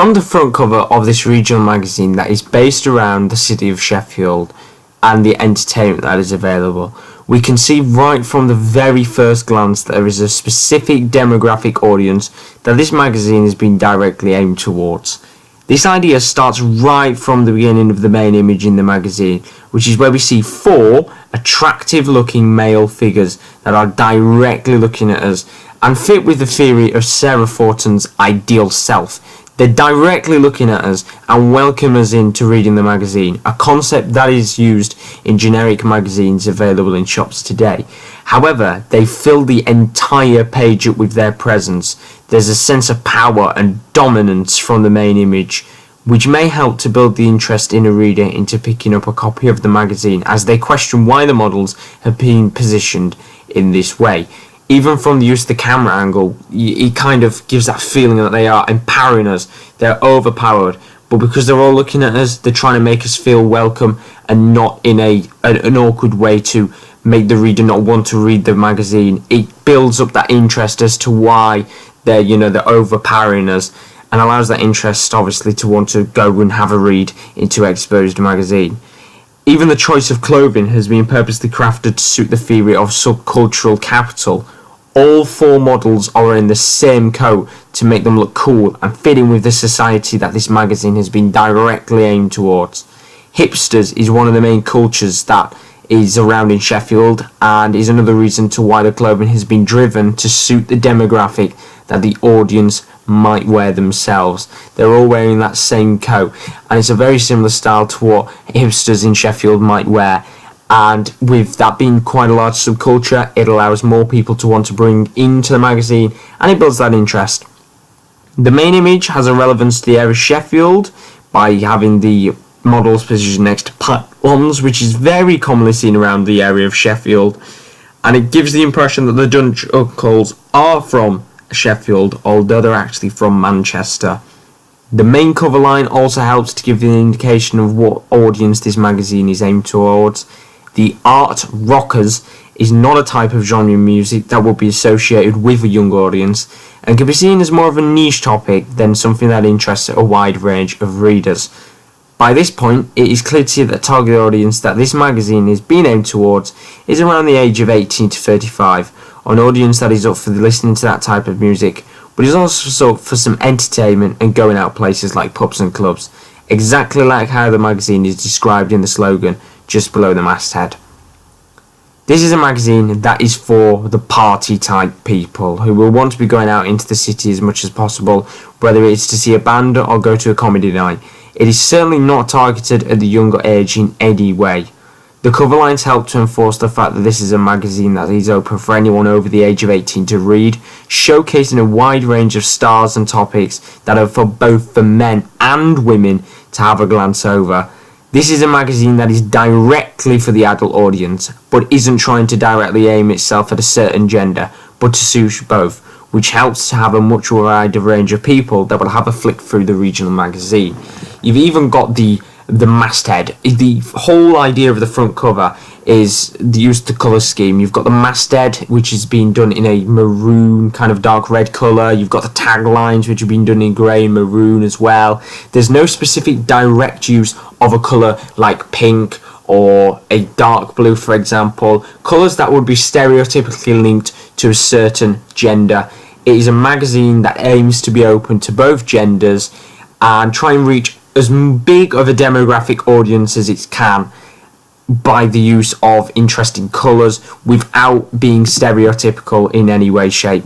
From the front cover of this regional magazine that is based around the city of Sheffield and the entertainment that is available, we can see right from the very first glance that there is a specific demographic audience that this magazine has been directly aimed towards. This idea starts right from the beginning of the main image in the magazine, which is where we see 4 attractive looking male figures that are directly looking at us and fit with the theory of Sarah Forton's ideal self. They're directly looking at us and welcome us into reading the magazine, a concept that is used in generic magazines available in shops today. However, they fill the entire page up with their presence. There's a sense of power and dominance from the main image, which may help to build the interest in a reader into picking up a copy of the magazine, as they question why the models have been positioned in this way. Even from the use of the camera angle, it kind of gives that feeling that they are empowering us. They're overpowered, but because they're all looking at us, they're trying to make us feel welcome and not in an awkward way to make the reader not want to read the magazine. It builds up that interest as to why they're overpowering us, and allows that interest obviously to want to go and have a read into Exposed magazine. Even the choice of clothing has been purposely crafted to suit the theory of subcultural capital. All 4 models are in the same coat to make them look cool and fit in with the society that this magazine has been directly aimed towards. Hipsters is one of the main cultures that is around in Sheffield, and is another reason to why the clothing has been driven to suit the demographic that the audience might wear themselves. They're all wearing that same coat, and it's a very similar style to what hipsters in Sheffield might wear. And with that being quite a large subculture, it allows more people to want to bring into the magazine, and it builds that interest. The main image has a relevance to the area of Sheffield by having the models positioned next to pylons, which is very commonly seen around the area of Sheffield, and it gives the impression that the Dunch uncles are from Sheffield, although they're actually from Manchester. The main cover line also helps to give an indication of what audience this magazine is aimed towards. The art rockers is not a type of genre music that would be associated with a young audience, and can be seen as more of a niche topic than something that interests a wide range of readers. By this point, it is clear to see that the target audience that this magazine is being aimed towards is around the age of 18 to 35, an audience that is up for listening to that type of music, but is also up for some entertainment and going out places like pubs and clubs, exactly like how the magazine is described in the slogan just below the masthead. This is a magazine that is for the party type people who will want to be going out into the city as much as possible, whether it's to see a band or go to a comedy night. It is certainly not targeted at the younger age in any way. The cover lines help to enforce the fact that this is a magazine that is open for anyone over the age of 18 to read, showcasing a wide range of styles and topics that are for both the men and women to have a glance over. This is a magazine that is directly for the adult audience, but isn't trying to directly aim itself at a certain gender, but to suit both, which helps to have a much wider range of people that will have a flick through the regional magazine. You've even got the masthead. The whole idea of the front cover is the use of the colour scheme. You've got the masthead, which is being done in a maroon kind of dark red colour. You've got the taglines, which have been done in grey and maroon as well. There's no specific direct use of a colour like pink or a dark blue, for example, colours that would be stereotypically linked to a certain gender. It is a magazine that aims to be open to both genders and try and reach as big of a demographic audience as it can by the use of interesting colours without being stereotypical in any way, shape.